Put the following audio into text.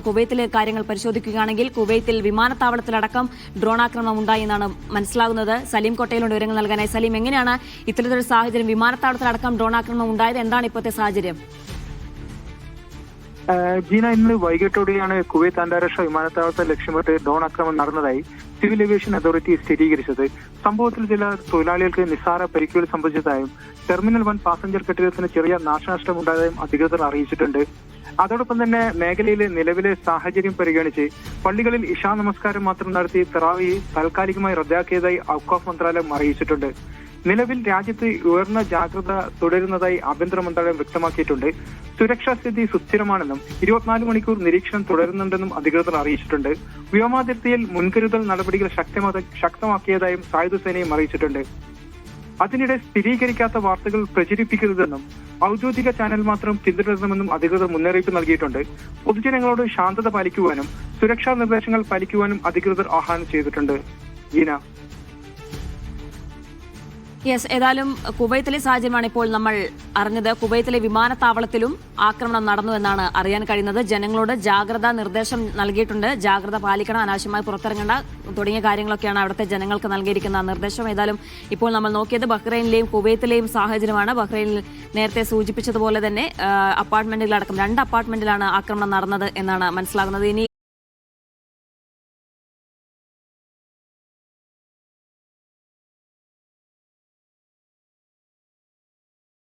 കുവൈത്തിലെ കാര്യങ്ങൾ പരിശോധിക്കുകയാണെങ്കിൽ കുവൈത്തിൽ വിമാനത്താവളത്തിലടക്കം ഡ്രോൺ ആക്രമണം ഉണ്ടായി എന്നാണ് മനസ്സിലാകുന്നത്. സലീം കോട്ടയിലുണ്ട് വിവരങ്ങൾ നൽകാനായി. സലീം, എങ്ങനെയാണ് ഇത്തരത്തിലൊരു സാഹചര്യം, വിമാനത്താവളത്തിലടക്കം ഡ്രോൺ ആക്രമണം ഉണ്ടായത്? എന്താണ് ഇപ്പോഴത്തെ സാഹചര്യം? ജീന, ഇന്ന് വൈകിട്ടോടെയാണ് കുവൈത്ത് അന്താരാഷ്ട്ര വിമാനത്താവളത്തെ ലക്ഷ്യമിട്ട് ഡ്രോൺ ആക്രമണം നടന്നതായി സിവിൽ ഏവിയേഷൻ അതോറിറ്റി സ്ഥിരീകരിച്ചത്. സംഭവത്തിൽ ചില തൊഴിലാളികൾക്ക് നിസ്സാര പരിക്കുകൾ സംഭവിച്ചതായും ടെർമിനൽ 1 പാസഞ്ചർ കെട്ടിടത്തിന് ചെറിയ നാശനഷ്ടമുണ്ടായതായും അധികൃതർ അറിയിച്ചിട്ടുണ്ട്. അതോടൊപ്പം തന്നെ മേഖലയിലെ നിലവിലെ സാഹചര്യം പരിഗണിച്ച് പള്ളികളിൽ ഇശാ നമസ്കാരം മാത്രം നടത്തി തറാവീഹ് താൽക്കാലികമായി റദ്ദാക്കിയതായി ഔഖാഫ് മന്ത്രാലയം അറിയിച്ചിട്ടുണ്ട്. നിലവിൽ രാജ്യത്ത് ഉയർന്ന ജാഗ്രത തുടരുന്നതായി ആഭ്യന്തര മന്ത്രാലയം വ്യക്തമാക്കിയിട്ടുണ്ട്. സുരക്ഷാ സ്ഥിതി സുസ്ഥിരമാണെന്നും 24 മണിക്കൂർ നിരീക്ഷണം തുടരുന്നുണ്ടെന്നും അധികൃതർ അറിയിച്ചിട്ടുണ്ട്. വ്യോമാതിർത്തിയിൽ മുൻകരുതൽ നടപടികൾ ശക്തമാക്കിയതായും സായുധ സേനയും അറിയിച്ചിട്ടുണ്ട്. അതിനിടെ സ്ഥിരീകരിക്കാത്ത വാർത്തകൾ പ്രചരിപ്പിക്കരുതെന്നും ഔദ്യോഗിക ചാനൽ മാത്രം പിന്തുടരണമെന്നും അധികൃതർ മുന്നറിയിപ്പ് നൽകിയിട്ടുണ്ട്. പൊതുജനങ്ങളോട് ശാന്തത പാലിക്കുവാനും സുരക്ഷാ നിർദ്ദേശങ്ങൾ പാലിക്കുവാനും അധികൃതർ ആഹ്വാനം ചെയ്തിട്ടുണ്ട്. ജീന. യെസ്, ഏതായാലും കുവൈത്തിലെ സാഹചര്യമാണ് ഇപ്പോൾ നമ്മൾ അറിഞ്ഞത്. കുവൈത്തിലെ വിമാനത്താവളത്തിലും ആക്രമണം നടന്നു എന്നാണ് അറിയാൻ കഴിയുന്നത്. ജനങ്ങളോട് ജാഗ്രതാ നിർദ്ദേശം നൽകിയിട്ടുണ്ട്. ജാഗ്രത പാലിക്കണം, അനാവശ്യമായി പുറത്തിറങ്ങേണ്ട തുടങ്ങിയ കാര്യങ്ങളൊക്കെയാണ് അവിടുത്തെ ജനങ്ങൾക്ക് നൽകിയിരിക്കുന്ന നിർദ്ദേശം. ഏതായാലും ഇപ്പോൾ നമ്മൾ നോക്കിയത് ബഹ്റൈനിലെയും കുവൈത്തിലെയും സാഹചര്യമാണ്. ബഹ്റൈനിൽ നേരത്തെ സൂചിപ്പിച്ചതുപോലെ തന്നെ അപ്പാർട്ട്മെന്റുകളടക്കം 2 അപ്പാർട്ട്മെന്റിലാണ് ആക്രമണം നടന്നത് എന്നാണ് മനസ്സിലാകുന്നത്. ഇനി